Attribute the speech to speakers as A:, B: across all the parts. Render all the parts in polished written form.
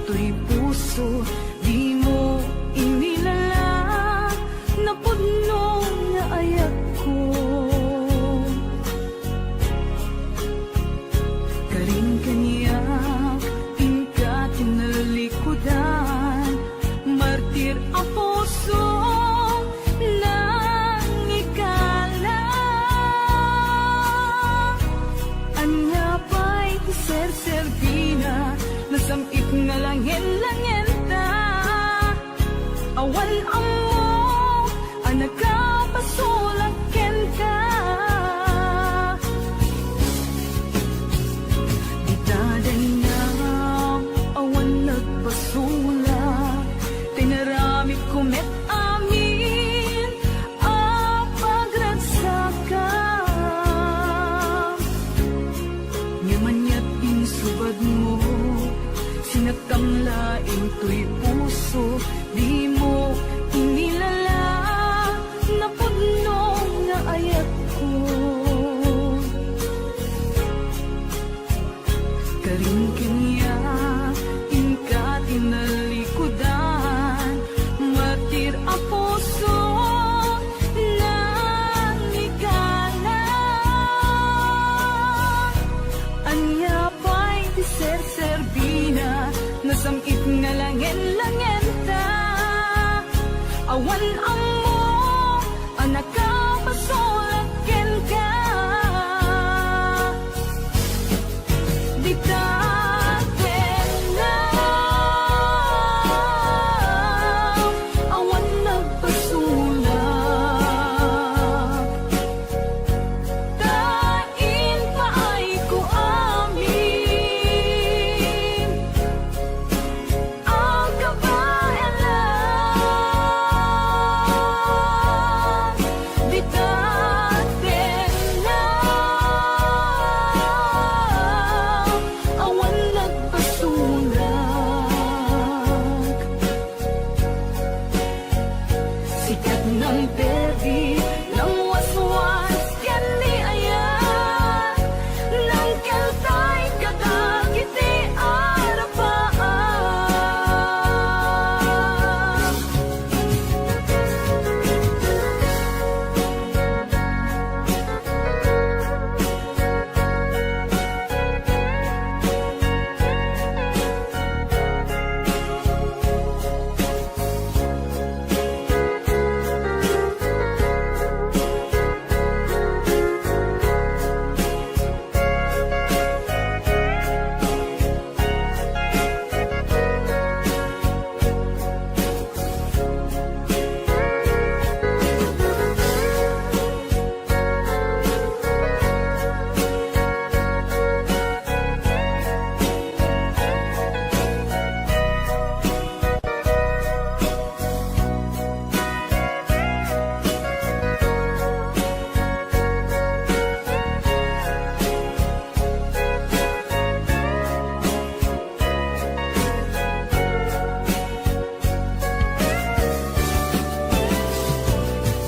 A: ito'y puso, di mo inilala, na puno na ayak ko. Karing-kaniyak, tingkat tinalikudan, martir ang puso nang ikala. Anya pa'y ser-servina, nasamit nga langin-langin ta. Awan ang mo, anak ka, pasulakin ka. Itaday na, awan nagpasula, tinaramit kumet amin, ang pagragsaka. Nyamanyat insubad mo, sinagkamlaing to'y puso, di mo inilala, na puno nga ayak ko. Karing-kaniyak, tingkat tinalikudan, martir ang puso nang ikala. Anya pa'y di ser-servina, nasamit nga langin-langin ta. Awan ang mo, anak ka, pasulakin ka. Di tatin na, awan nagpasulak. Tain pa ay ko amin, ang kabayanan. Di tatin na, awan nagpasulak. Sikat ng perdi, ng waswas, yan ni ayan, ng kaltay kadagiti arapaan.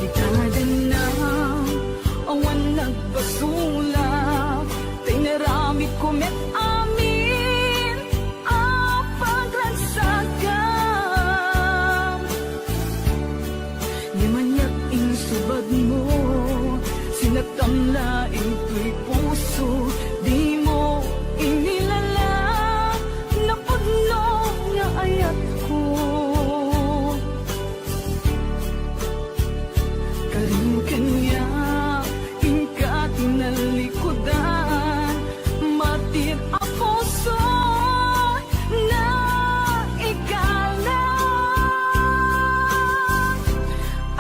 A: Itadan na, awan nagpasulak, tinaramit kumet amin, ang pagragsakam. Yamanyak insubad mo, sinagkamlaing to'y puso, di mo inilala, na puno nga ayak ko. Karing-kaniyak, tingkat tinalikudan, martir ang puso na ikala.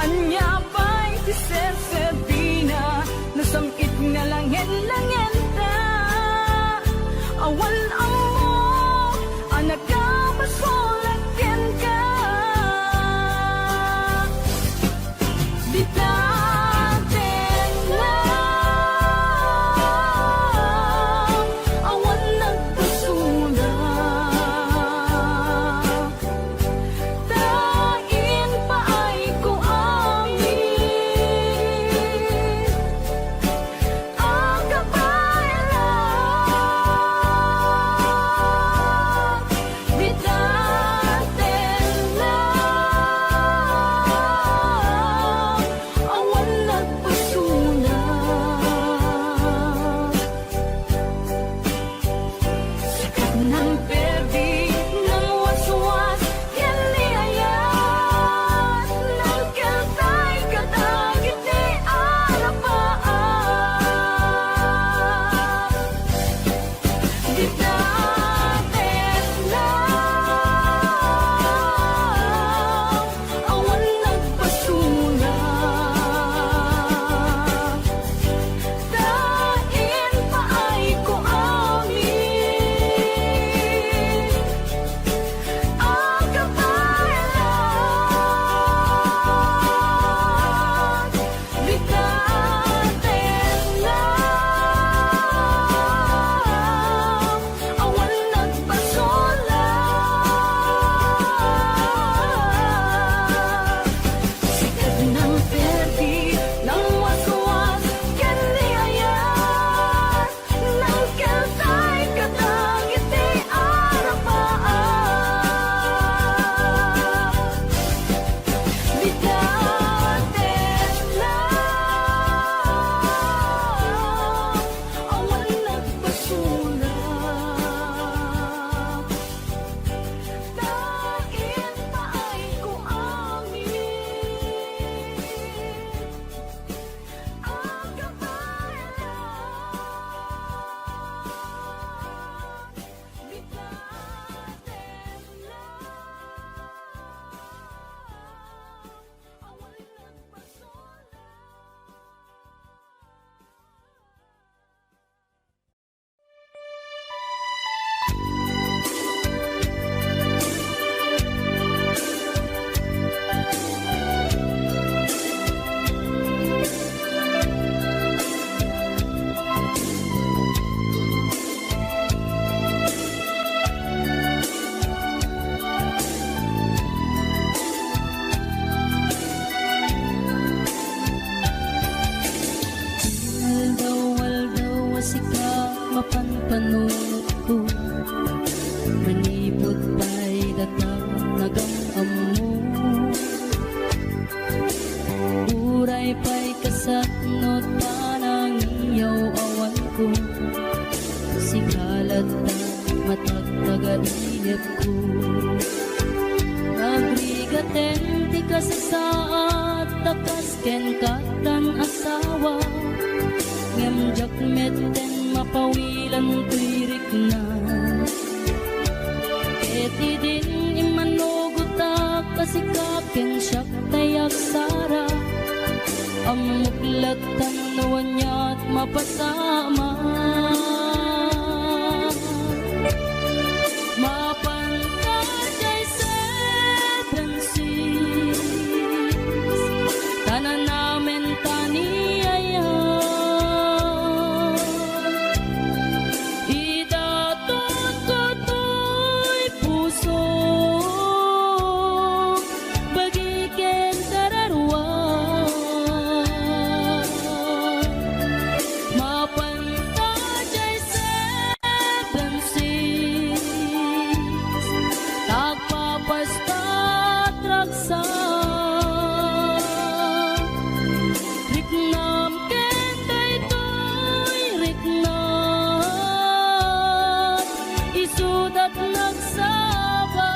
A: Anya pa'y di ser-servina, nasamit nga langin-langin ta. Awan ang mo, anak ka, pasulakin ka. Di tatin na, awan nagpasulak. Tain pa ay ko amin, ang kabayanan. ng perdi ng waswas yaliayat ng kaltay kadagit ni arapaan di natin lang awan nagpasulang dain paay ko amin ang kabayaran di natin lang awan nagpasulang sikat ng perdi ng waswas kaliayan ng kaltay kadagit ni arapaan di natin lang awan nagpasulang dain paay ko amin ang kabayaran di natin lang awan Waldaw asika mapanpanunod ko manipod pa'y datang nagang amo uray pa'y kasatnot panang iyaw awan ko sikalat na matagtagaliyat ko nagrigaten ti kasasaat takas ken katan asawa ngemjak meten mapawilan tuirik na eti din imanugutak kasikaken siyak tayak sara amuklatan nawanyat mapasama mapantajay seven seas tanan namin taniyaya idatot ko to'y puso bagiken kararwa mapantajay seven seas tagpapastat raksa riknam ken daytoy riknam isudat nagsaba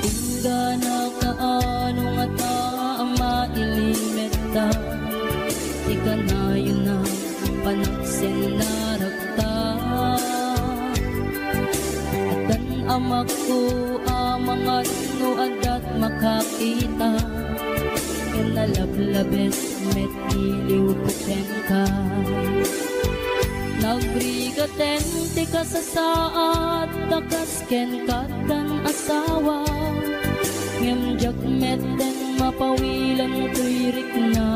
A: Tingga na kaano nga ta ang mailimeta di ka na yun na panaksin na rakta at ang amak ko amangat no adat makakita kinalablabes met iliw ko ka nagrigaten ti kasasaat takas ken katan asawa ngemjak meten mapawilan tuirik na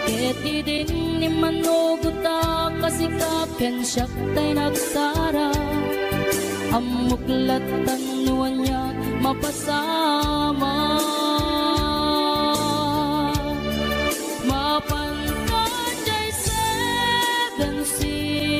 A: eti din ni manuguta kasikaken siyak tay nagsara amuklatan nuanya mapasama mapantajay seven seas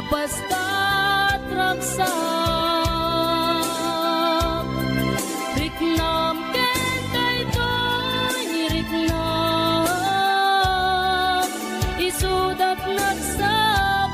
A: Mapastat raksak riknam ken daytoy riknam isudat nagsabang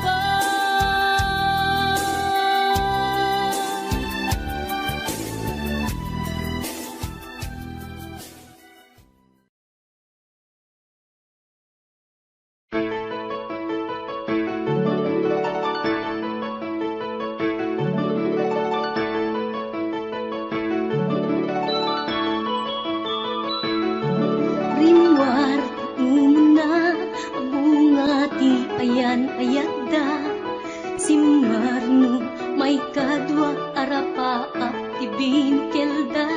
B: Rimwar umuna bunga ti ayan ayadda simmarno may kadwa arapa ti binkelda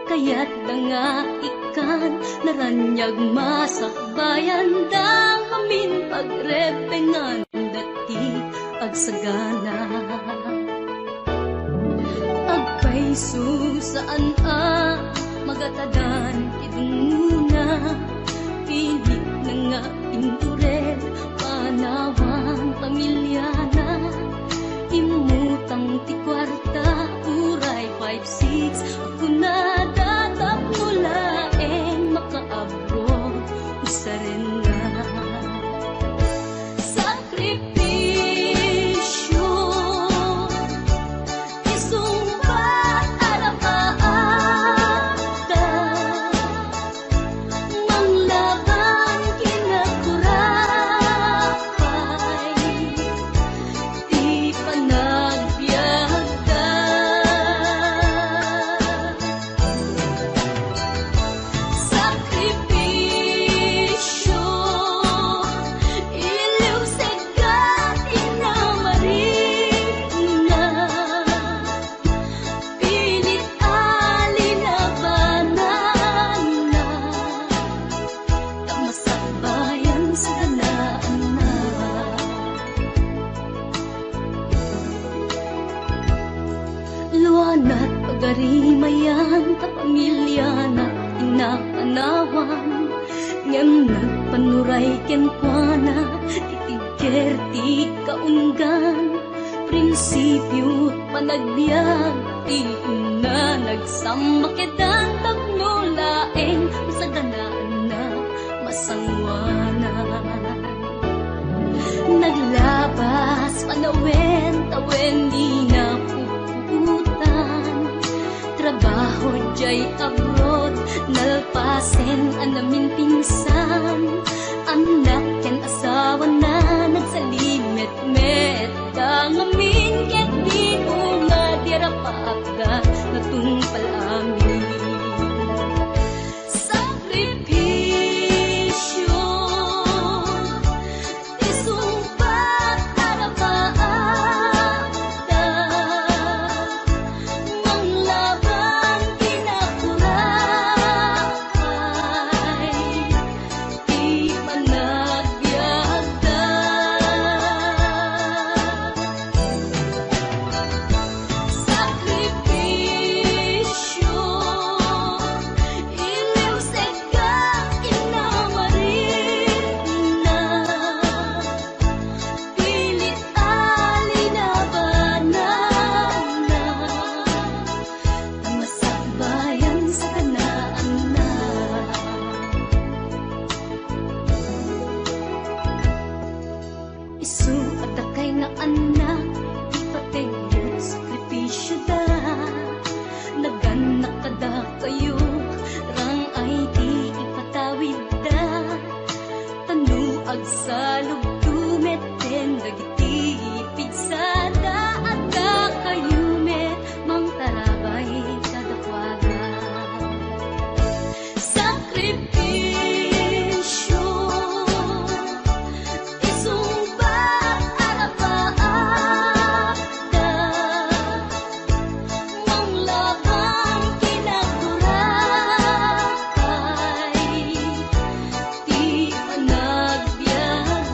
B: kayat nga ikan naranyag masakbayan da amin pagrepengan dati agsagana agpaiso saan magatadan idunguna pilit na nga indurel panawang pamilyana imutang ti kwarta uray 5-6 ako na datap mulaeng makaabro usaren nga sakripisyo isumbat arapaata manglaban kinakurapay di panagbiagda sakripisyo iliw segat inamarina pilit alinabanan na tamasakbayan sa ganaan na luanat pagarimayan ta pamilya na inapanawan ngem nagpanuray kenkwana titigker ti kaunggan prinsipyo panagbiag ti na nagsamakedan tagnulaeng sa ganaan na masangwanan naglabas panawen tawen di na puputan trabaho jay abroad nalpasen anamin pinsan anak ken asawa na nagsalimet-met dangamin ket di nga dirapagda natungpal amin sakripisyo isumpat arapaata manglaban kinakurapay di panagbiagda sakripisyo iliw segat inamarina pilit alinabanan na tamasakbayan sa kanaan na isu at akay nga anak ipateng sakripisyo da naganak kada kayo rang ay di ipatawid da tanuag sa lugtumet dagiti pigsada at da kayo met mang tarabay kada kwaga sakripisyo isumbat arapaata manglaban kinakurapay di panagbiagda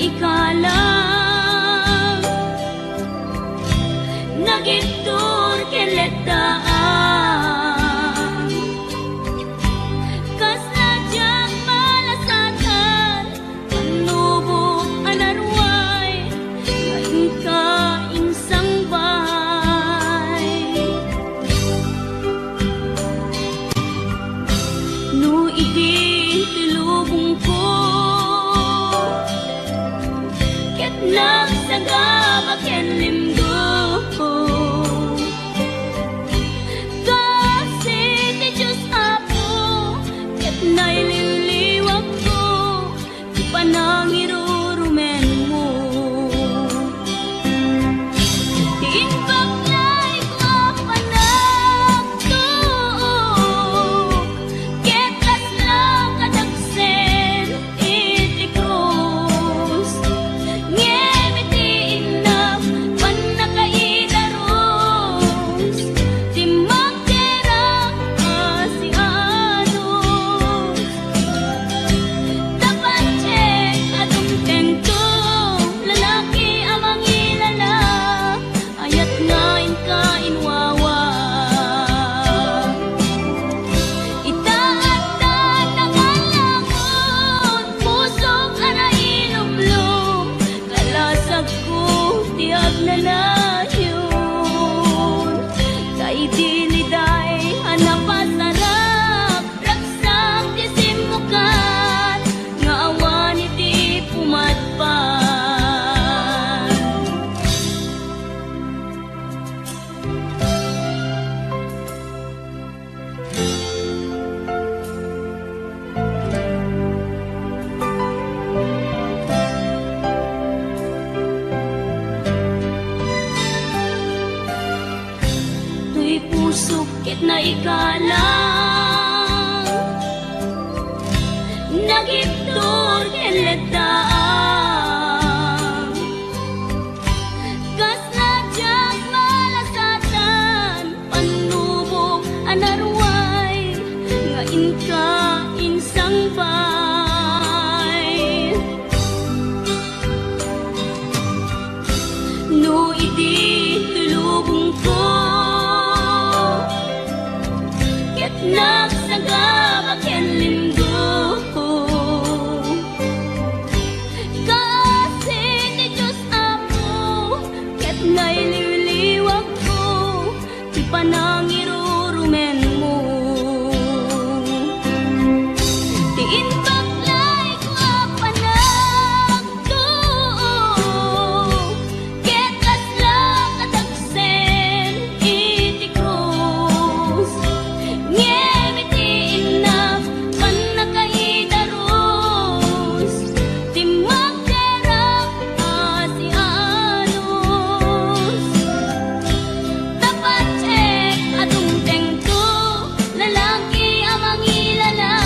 A: ikalang nagitur keletaan kas nadyang malasatan panubok anarway ngayon ka insang bahay no idi tilubong ko ket nagsagaba ken limgo kasi ti Diyos Apo ket naililiwag ko ti panangirurumen mo ti inbaklay ko panagtuok ket kasla kadagsen iti krus ngem iti inam panakaidaros ti magderang asianos tapancek adumteng to lalaki amang ilala ayat ngain ka inwawa itaat na nangalangon pusok ana ilumlum kalasag ko tiag na layon kay diliday hanapasarap raksak ti simukan nga awan iti pumatpan tuy pusok ket na ikalang nagiptor ken letaan kas nadyang malasatan panubok anarway ngain ka insang bay no idi tulubong ko ket nagsagaba ken limgo kasi ti Diyos Apo ket naililiwag ko ti panangirurumen mo ti inbaklay ko panagtuok ket kasla kadagsen iti krus ngem iti inam panakaidaros ti magderang asianos tapancek adumteng to lalaki amang ilala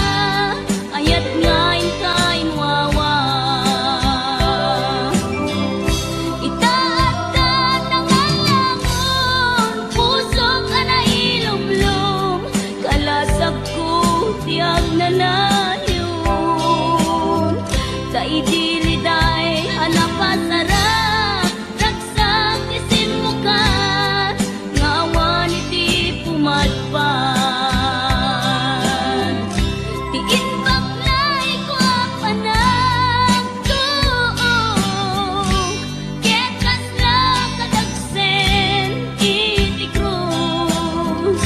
A: ayat ngain ka inwawa itaat na nangalangon pusok ana ilumlum kalasag ko tiag na layon kay diliday hanapasarap raksak ti simukan nga awan iti pumatpan ti inbaklay ko panagtuok ket kasla kadagsen iti krus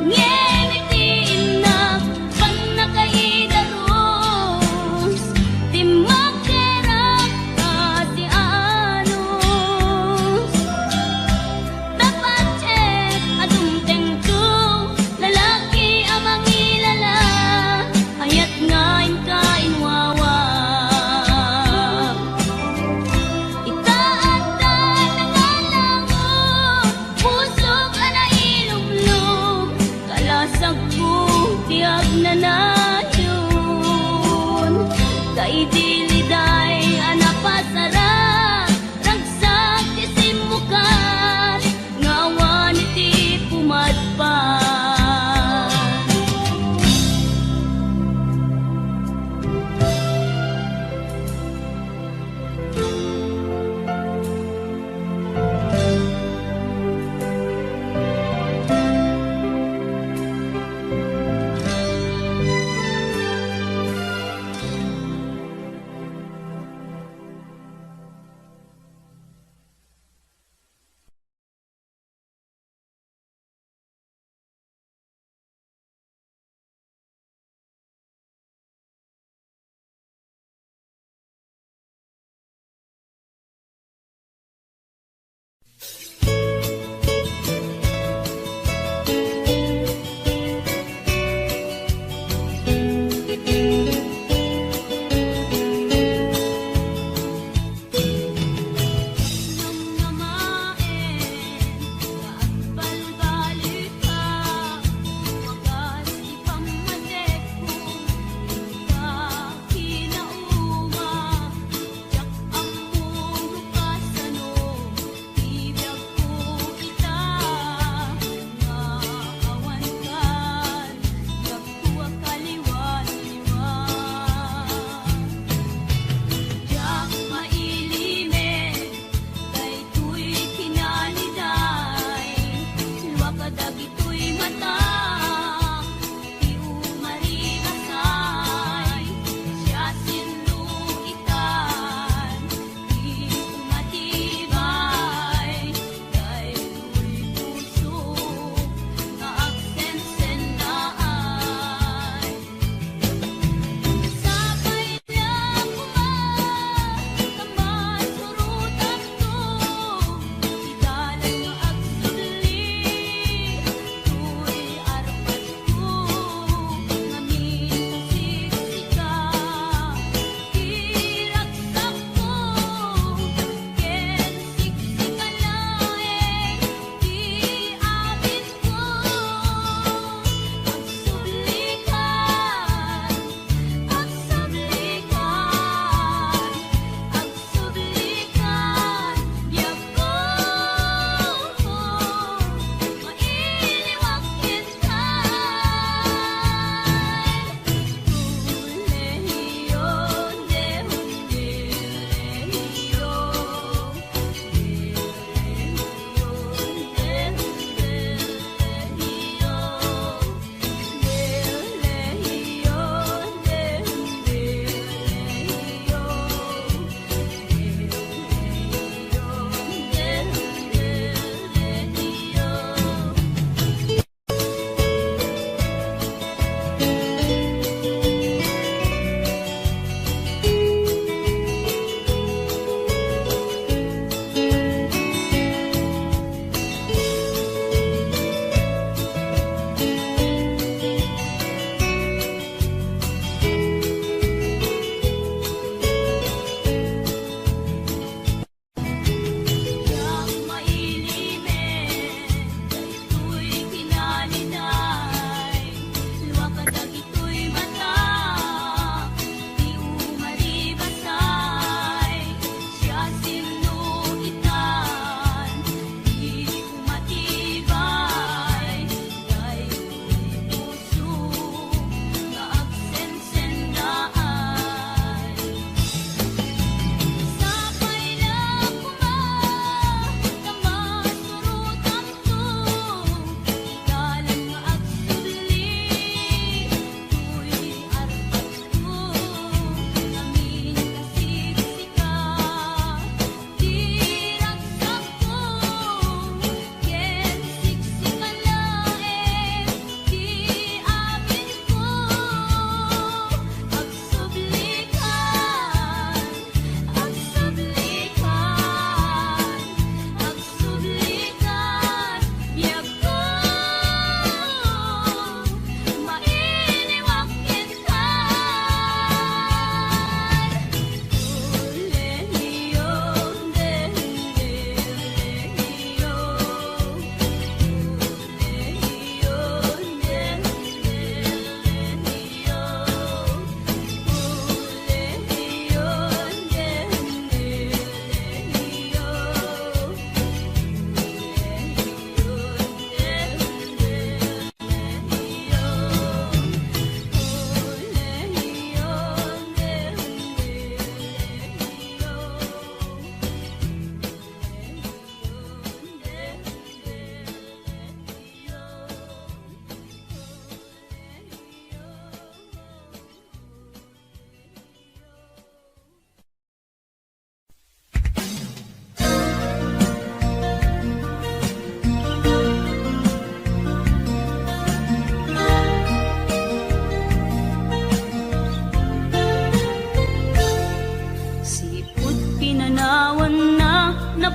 A: ngem iti inam panakaidaros ti magderang asianos tapancek adumteng to lalaki amang ilala ayat ngain ka inwawa itaat na nangalangon pusok ana ilumlum kalasag ko tiag na layon kay diliday anapasarap ragsak ti simukan nga awan iti pumatpan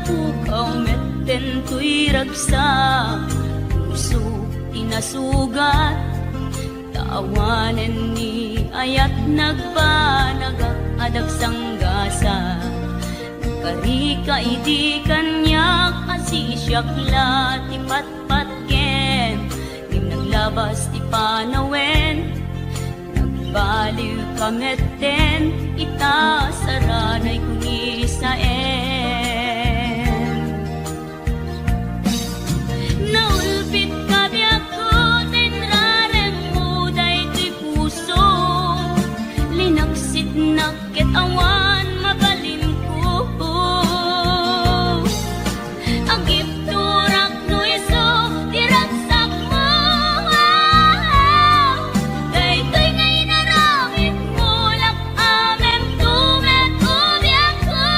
A: pukaw metten tuy ragsa, puso tinasugat, taawanen ni ayat nagbanagak adag sanggasa. Karika idi kanyak asisyak ti patpatken, ngim naglabas ti panawen, nagbaliw kametten, ita saranay kuni saen. Naulpit kabiyak ko, tinrarem mo day ti puso, linaksit nakit awan mabalin ko. Ang gipturak no iso, diragsak mo. Daytoy ngay naramit mo, lak amem tumet ubiyak ko.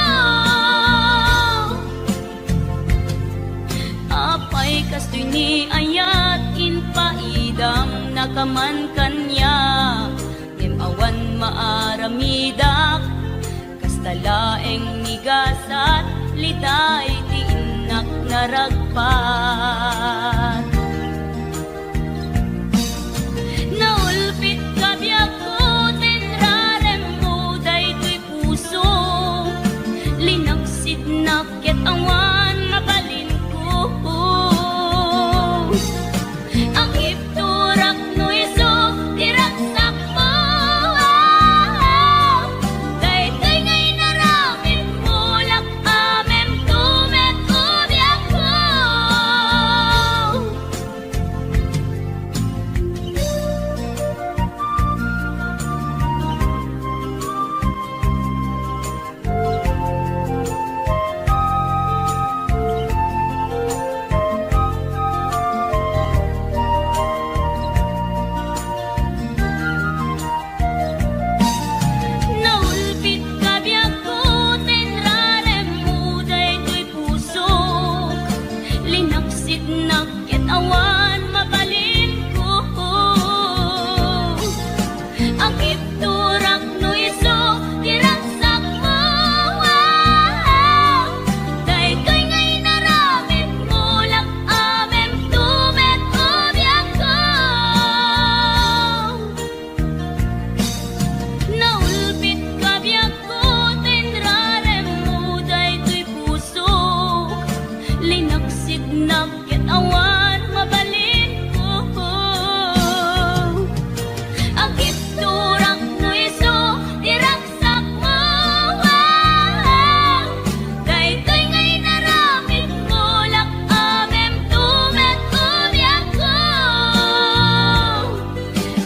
A: Apay kastoy ni ayat inpaidam nakaman kanya, ngem awan maaramidak, kastalaeng nigasat liday ti inak naragpat. Naulpit kabiyak ko, tinrarem mo daytoy puso, linaksid nakit awan mabalin ko. Ang ipturak no iso, diragsak mo. Daytoy ngay naramit mo, lak amem tumet ubiyak ko. Naulpit kabiyak ko, tinrarem mo daytoy puso, linaksit nakit awan mabalin ko. Ang ipturak no iso, diragsak mo. Daytoy ngay naramit mo, lak amem tumet ubiyak ko. Naulpit kabiyak ko, tinrarem mo daytoy puso, linaksid nakit awan mabalin ko. Ang ipturak no iso, diragsak mo. Daytoy ngay naramit mo, lak amem tumet ubiyak ko.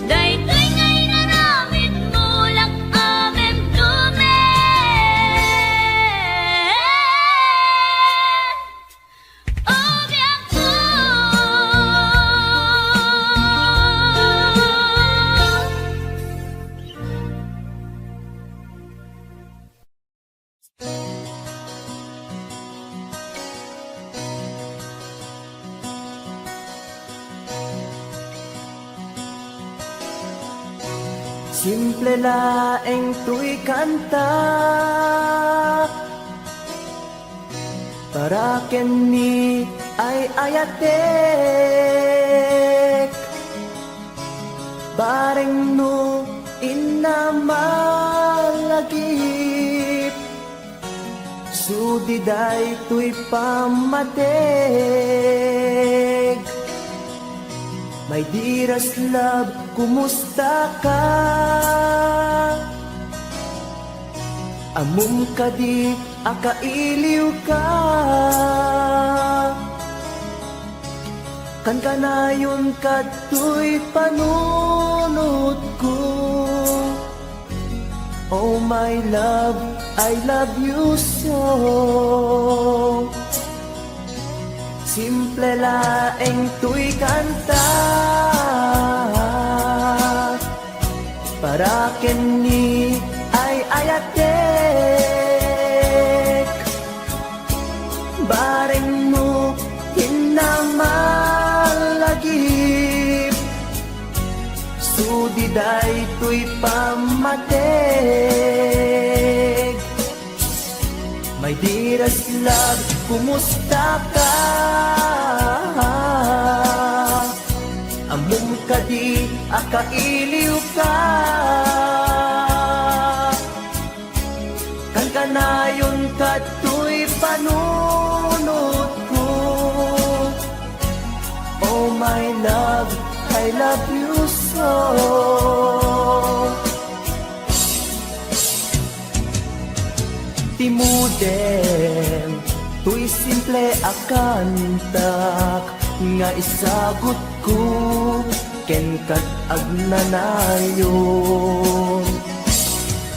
A: Daytoy ngay naramit mo, lak amem tumet ubiyak ko.
C: Simple laeng tuy kanta, para kenni ay ayatek, bareng no inamalagip, sudiday tuy pamateg. My dearest love, kumusta ka? Amum ka di, akailiw ka. Kan kanayon ka tuy panunod ko. Oh my love, I love you so. Simple laeng tuy kanta, para kenni ay ayatek, bareng mo hinamalagip, sudiday tuy pamateg. My dearest love, kumusta ka? Amom ka di akailiw ka, kan kanayon ka tuy panunod ko. Oh my love, I love you so. Timuden, tuy simple akantak, nga isagot ko, ken kat agnanayon.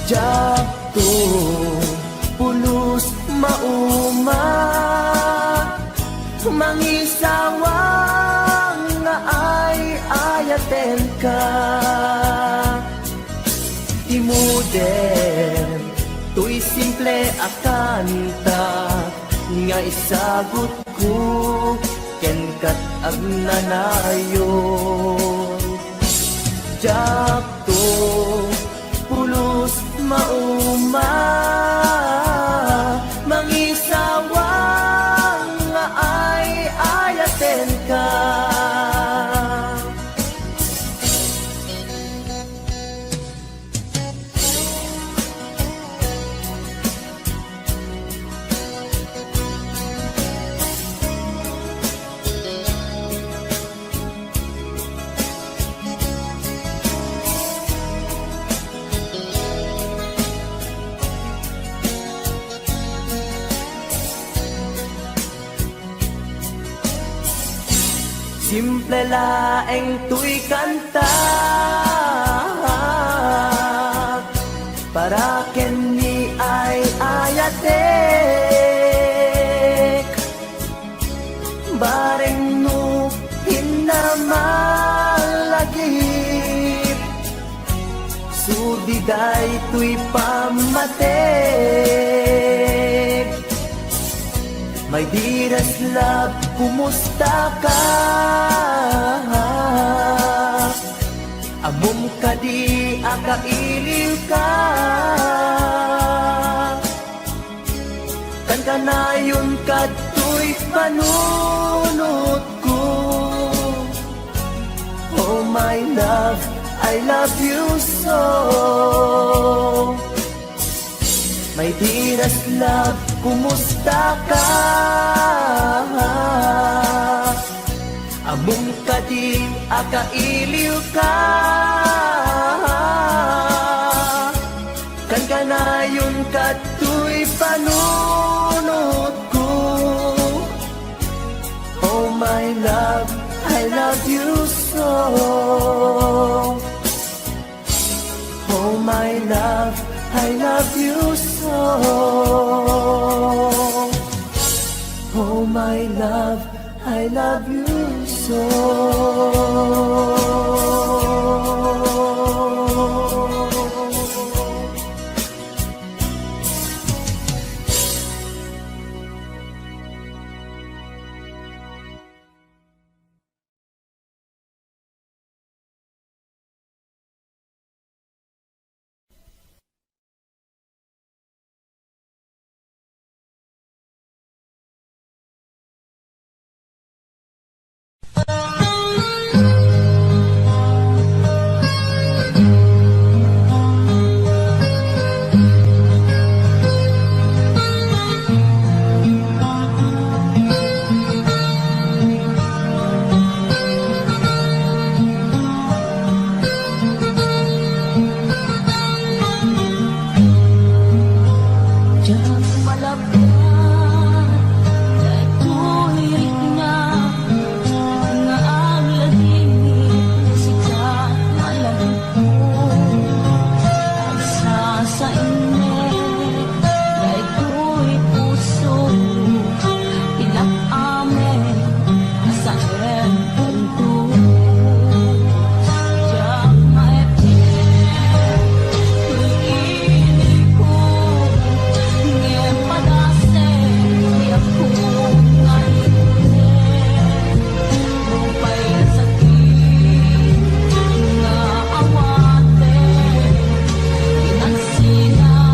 C: Jakto, pulos mauma, mangisawang nga ay ayaten ka. Timuden, tuy simple akanta, nga isagot ko, ken kat agnanayon. Jakto, pulos mauma, mangisawang nga ay ayaten ka. Simple laeng tuy kanta, para ken ni ay ayatek, bareng no hinamalagip, sudiday tuy pamatek. My dearest love, kumusta ka? Amom ka di akailiw ka, kan kanayon ka tuy panunod ko. Oh my love, I love you so. My dearest love, kumusta ka? Amom ka di akailiw ka, kan kanayon ka tuy panunod ko. Oh my love, I love you so. Oh my love, I love you so. Oh my love, I love you so.
B: Sina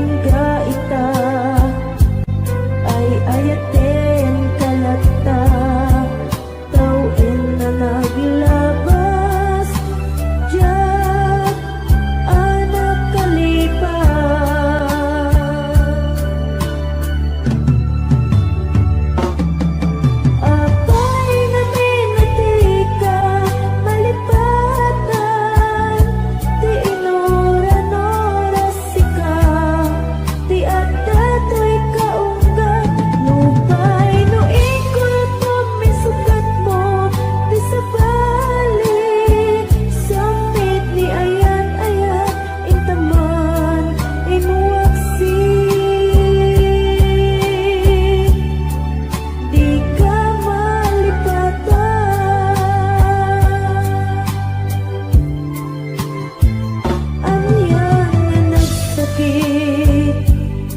D: hingga ita ay ayaten kalata tawin na naglabas diyan anak kalipas apay nga minatika malipatan ti inoran oras sika ti adda to'y kaungga lupay no ikol mo misugat mo ti sabali samit ni ayan-ayan intaman inuwaksi di ka malipatan Anyan nga nagsakit,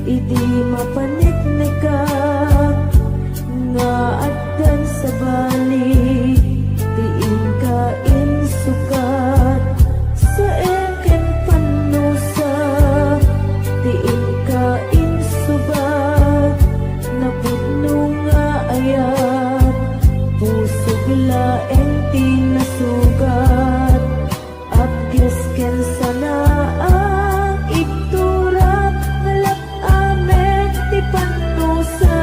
D: idi mapanitnika nga addan sa bali, tiin ka insukat sa engken panusa, tiin ka insubat, napudno nga ayat, pusog laeng tinasugat. Abgis ken sana ang iktura ngalap amen ti panusa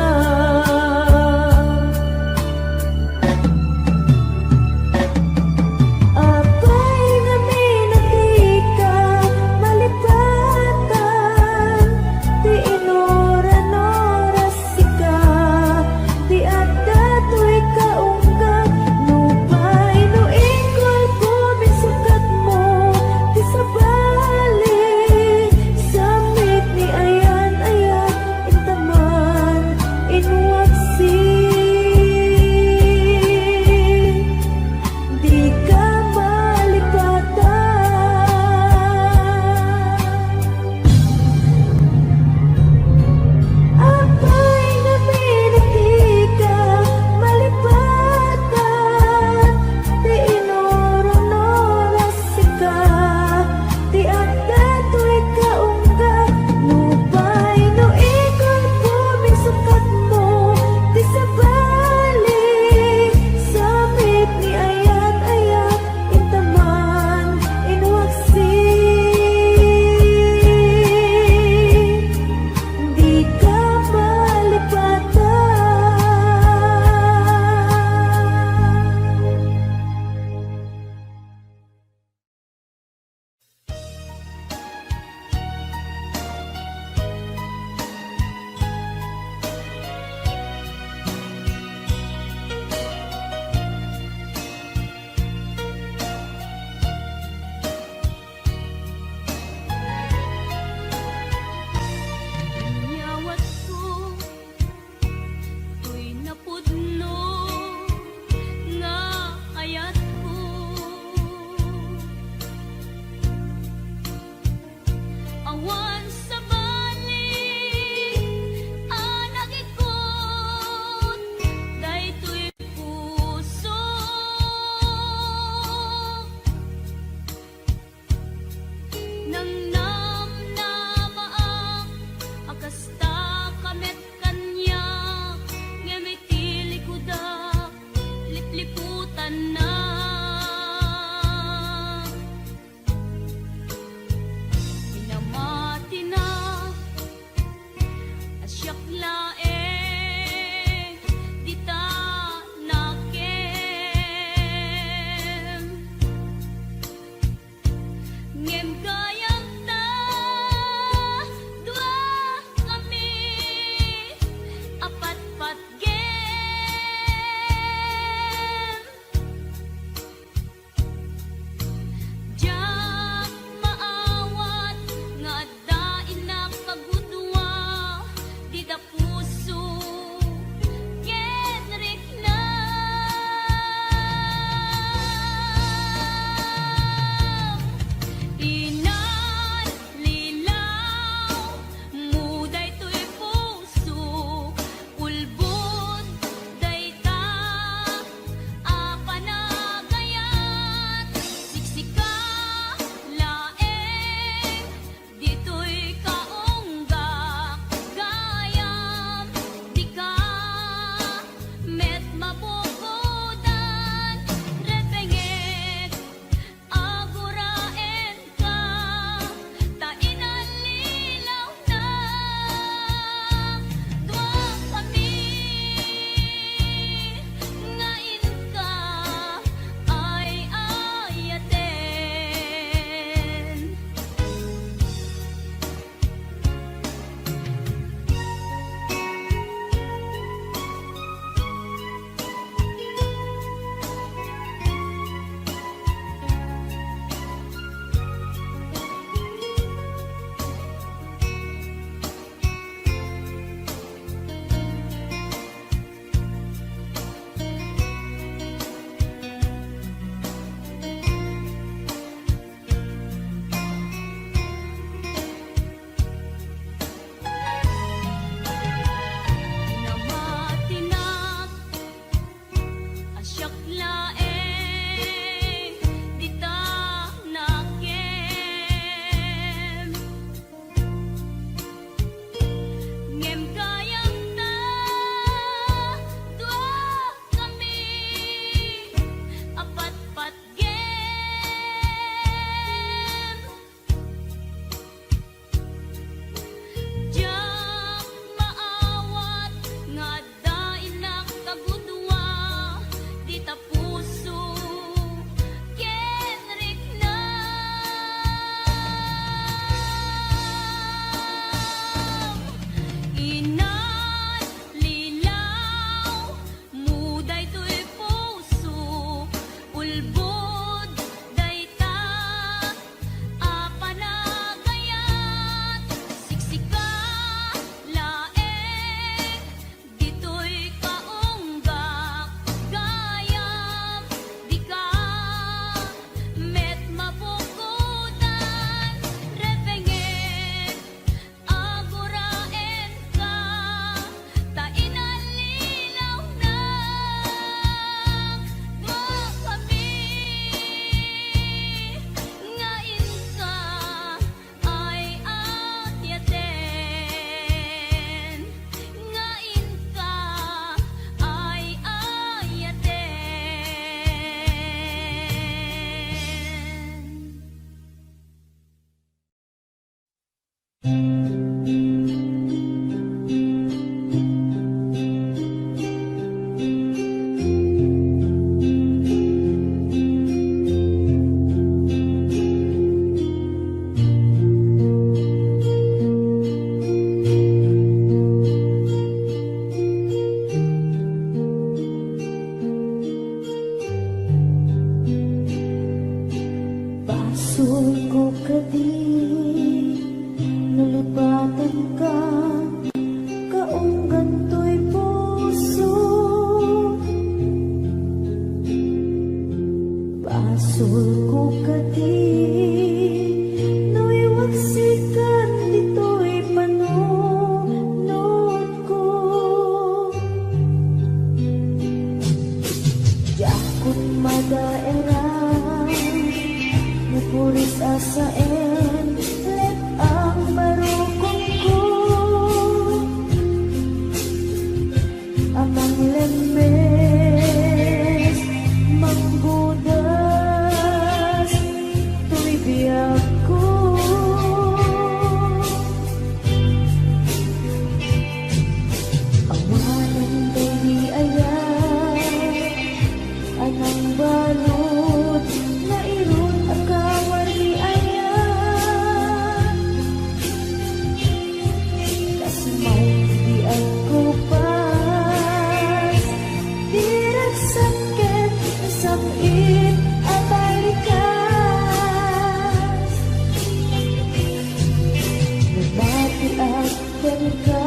D: ken ka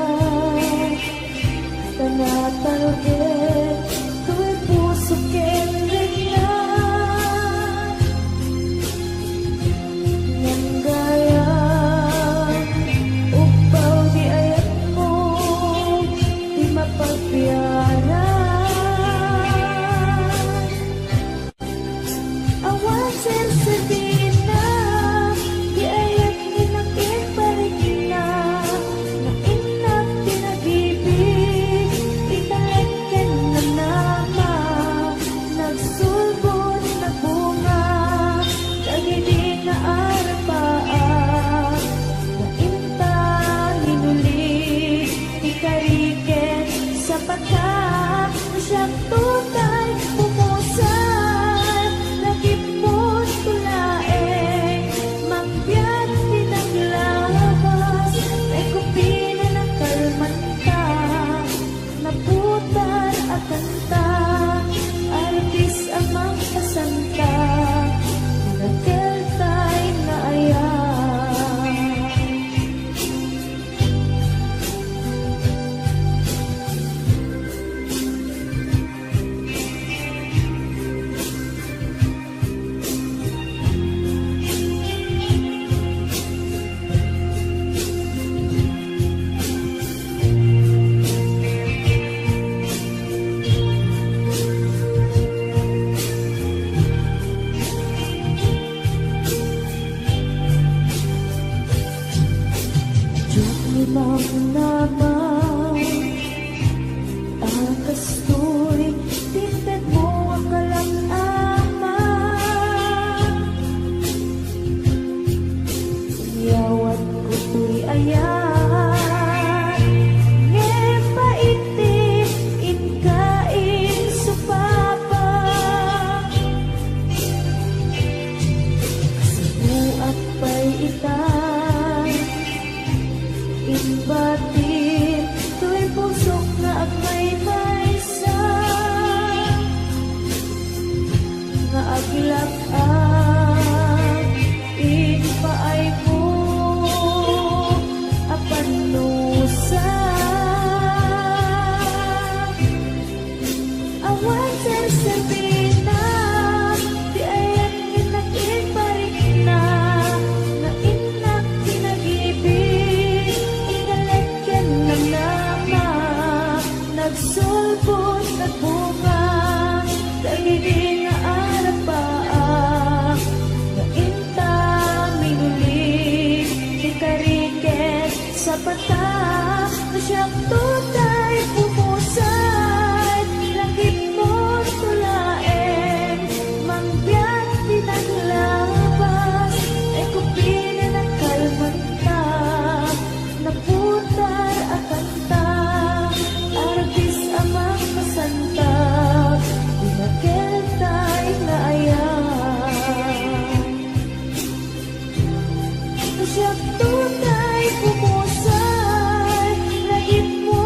D: tanatalgen tuwing puso ken regla ngan gaya upaw di ayat mo di mapagpiara awan sersedina di ayat inakin parigina na inak pinag-ibig italagyan na nama nagsulbon na bunga kagidi na arapaan na inta hinuli ikariken sa pagka na siyang tutay pumusan nagipon tulaeng magbiyak pinaglabas ay kupina ng kalmanta naputan at kanta artis amang pasanta nagkeltay na ayan. Diyos limang naman ang kasturi tinted mo ang kalangama yawat ko tuy ayan ngepaitim inkain supapa sebuak pay itan inbatin tuwing pusok na agmay maysa nga aglak ang inpaay mo apanusa awan sersebina di ayat inakin parigna na inak pinag-ibig ikalagyan ng nama nagsulbot at bunga kagidi na arapaan na inta minuli ikariken sa pata na siyang tutay pumusay langit mo tulaeng mangbiyak pinaglabas ay kupina ng kalmanta naputar at kanta artis amang masanta pinagkeltay na ayan na siyang tunay pumusay langit mo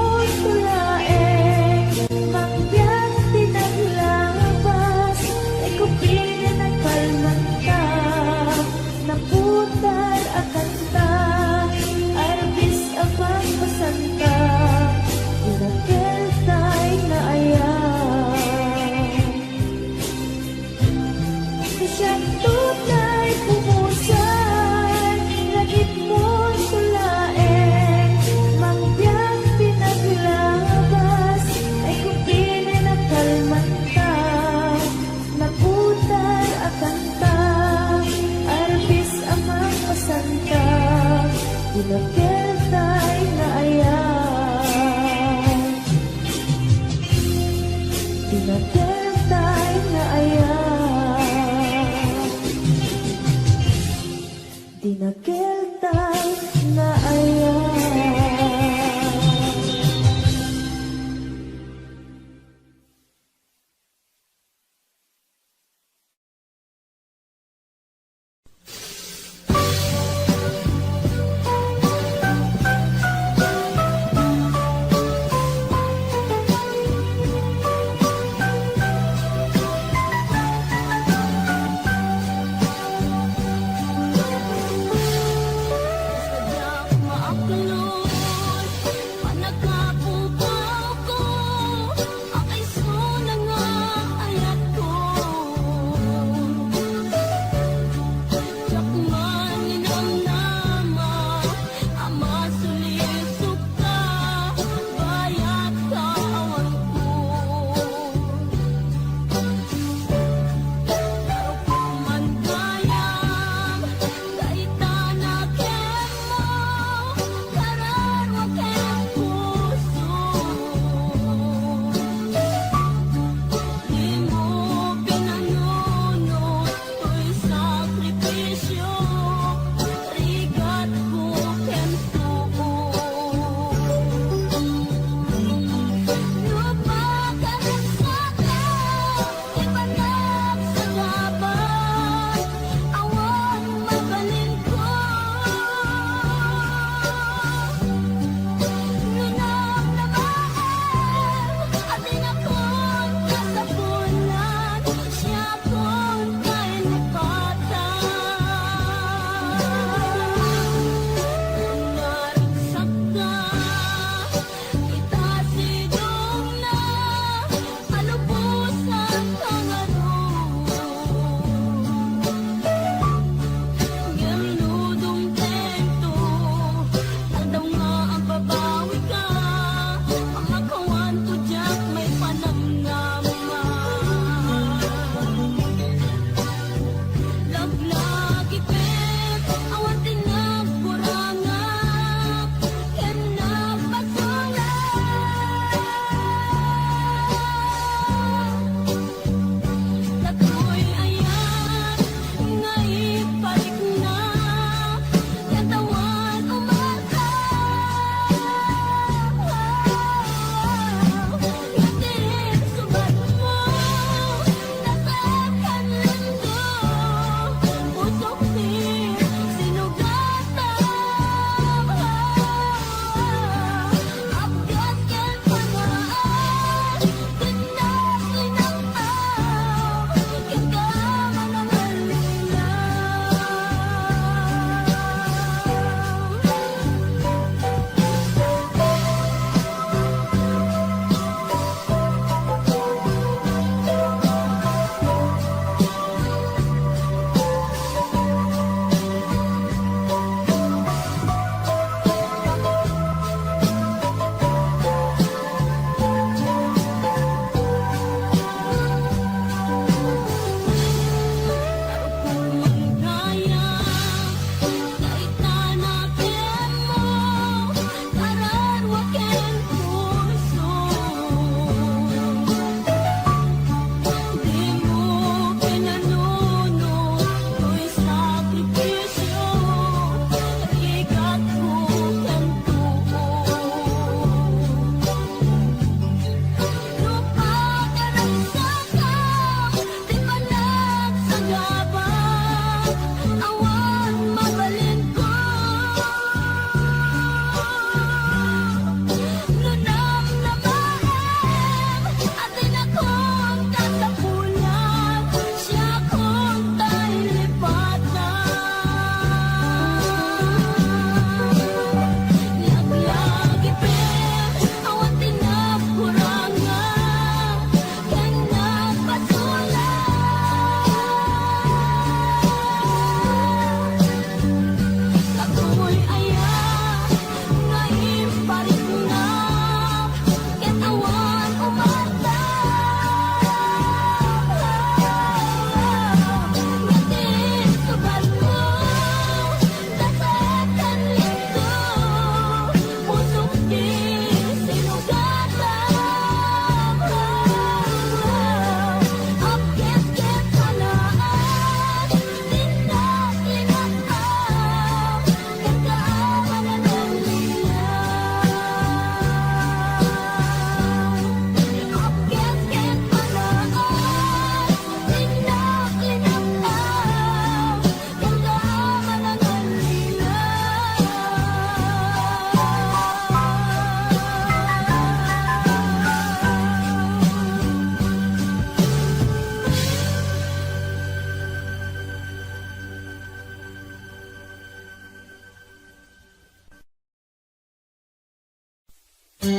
A: Oras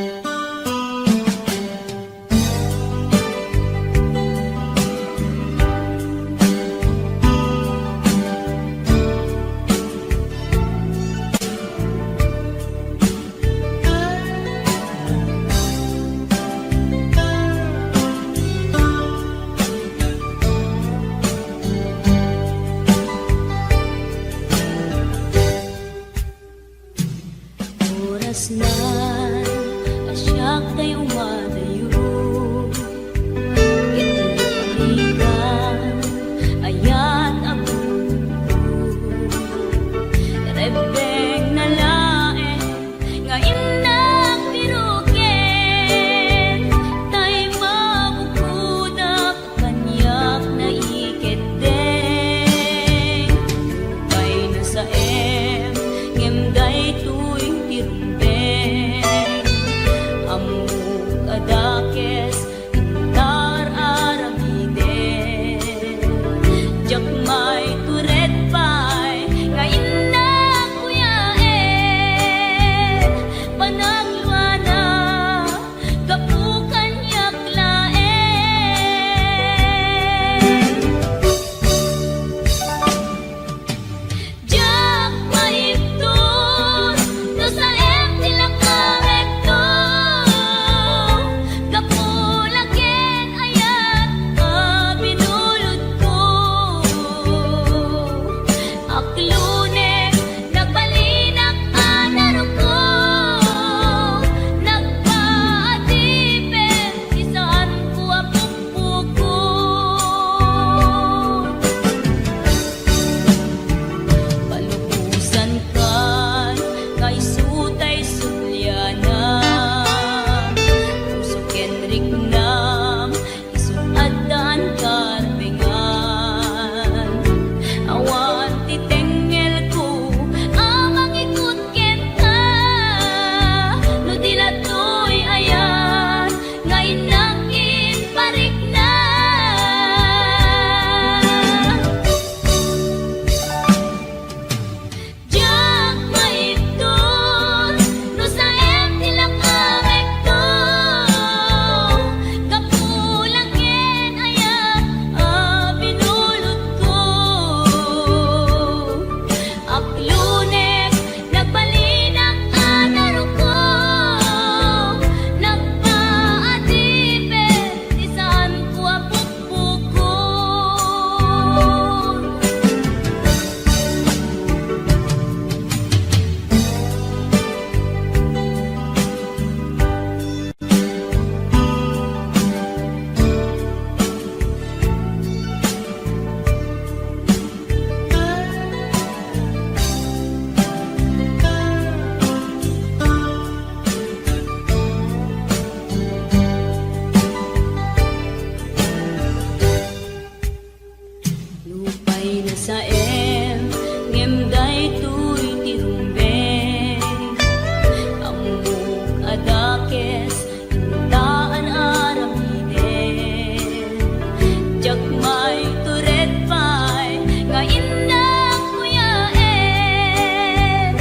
A: na asyak tayo umadayo, itulungan ayat abuto. Rebeng na lae ngayon nagpirukin, tayo mabukudak kanyak na iketeng. Kay nasa ngem tuy tirumben, amuk adakes intar aramiden. Jak may turet pay ngayon na kuyaen, panagluana kapukan yaklaen. Jak maipton no sa tila kamekto, kapulaken ayat binulod ko. Aklunek nagbalinak anaro ko, nagpaadipen isaan ko apukpukon. Palubusan kan kay sutay sulyana, puso kenrik nam isun adan karbengan. Awan titengel ko amang ikut kenta, no dilatoy ayan ngayon nangin parik na. Jak maipton no sa tila kamekto, kapulaken ayat binulod ko. Aklunek nagbalinak anaro ko, nagpaadipen isaan ko apukpukon. Lupay na sa ngem tuy tirumben, amuk adakes intaan aramiden. Jak may turet pay ngayon na kuyaen,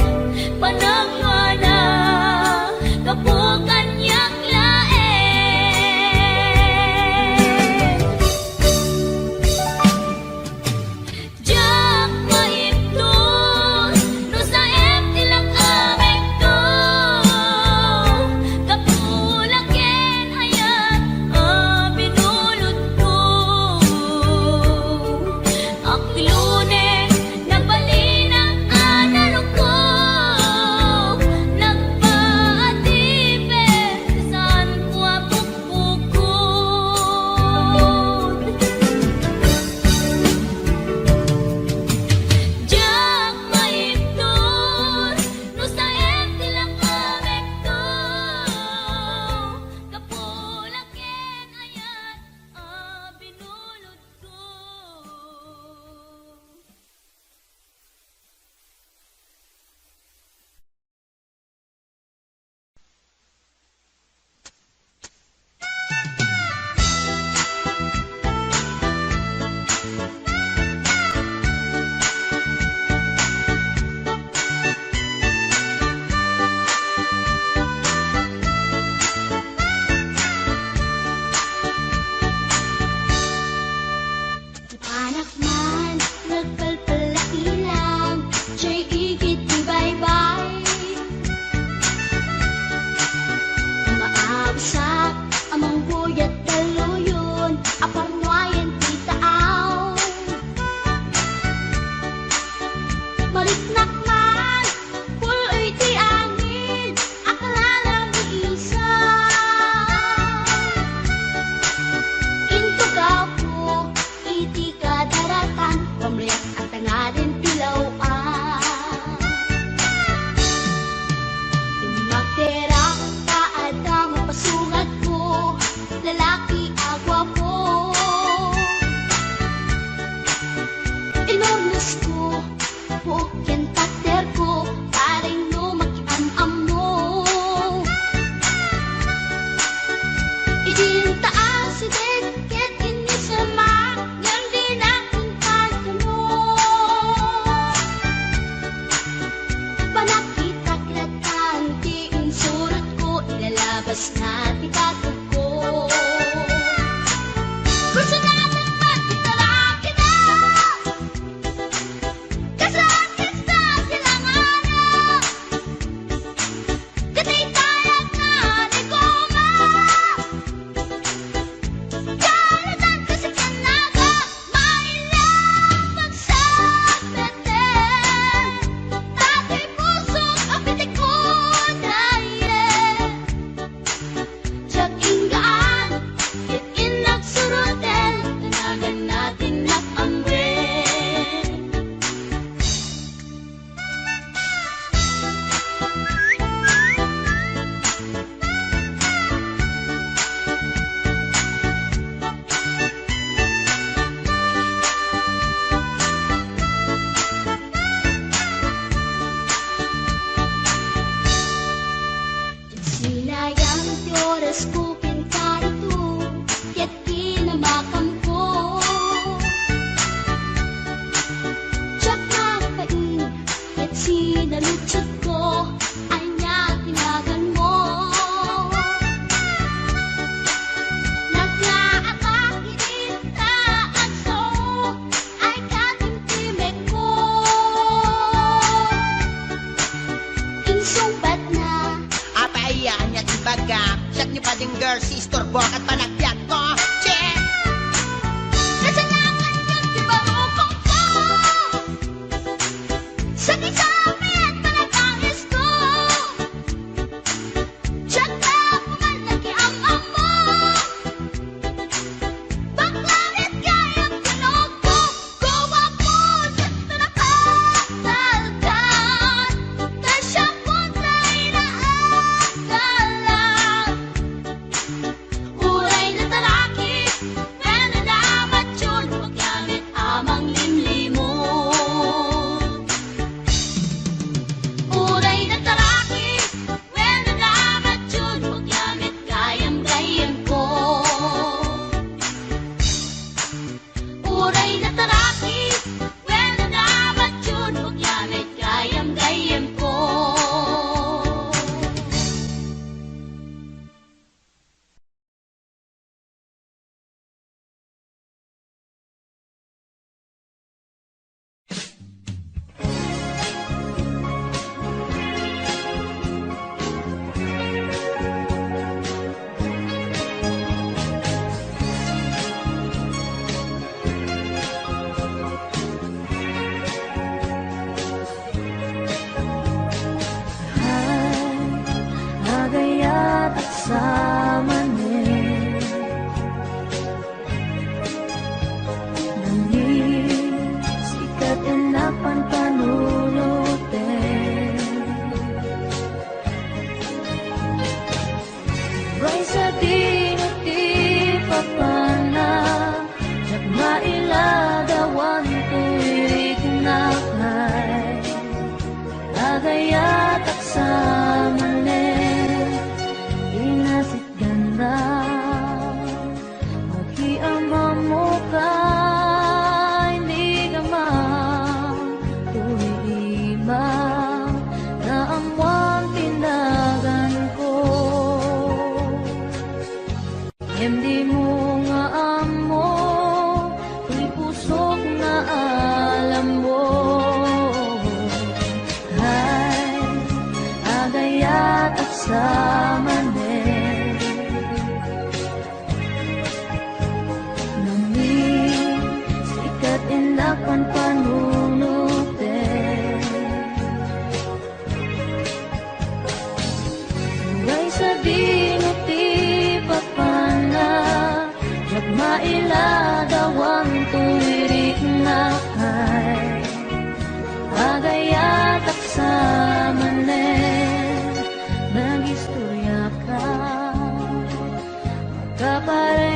A: panagluana kapukan yaklaen. Jak maipton no sa tila kamekto, kapulaken
B: Labas na di katuko Gusto natin magkitalaki na Kasakit sa silanganan Katay tayag na di goma Kalatan kasi kanaga Mailang magsabete Tatay puso ang pitik ko dahil Tiyak inggaan, itin nagsurutin Tanagan natin nakamwe Sinayang ti oras ko pinkarito Kaya't kinamakam ko Tiyak nakapain Kaya't sinalutsot ko Ay niya tinagan mo Naglaakakit na aso Ay katimtimek ko Insumbat na
E: Apayaan niya tibaga Siyat niyo pa ding girl, sister, bork at panagbiag ko Check!
B: Kasalanan yun, di ba rupang ko? Sa kisapit, panagangis ko Tiyak na pumalaki ang amo Baklanit kayang tinog ko Gawa po sa pinakatalkan Kasyang puntay na agalan Uray na talaki Nananamat yun Paggamit amang limlimon Uray na talaki Nananamat yun Paggamit gayam-gayam ko Uray na talaki Nananamat yun Paggamit gayam-gayam ko
D: Agayat at samanin Nangin sikat enapan panunutin Ray sa dinuti papana Siyak mailagawan tuwig na kay Agayat at samanin Inasit ganda Magkiama mo ka Hindi gamang Tuwid-iba Na amwang tinagan ko Hindi mo nga amo Tuy pusok na alam mo Ay, agayat at samanin Nangin sikat inapan panunutin Ngay sa dinuti papana Siyak mailagawang tuwirik na kay Agayat at samanin Nag-istorya ka Magkapareho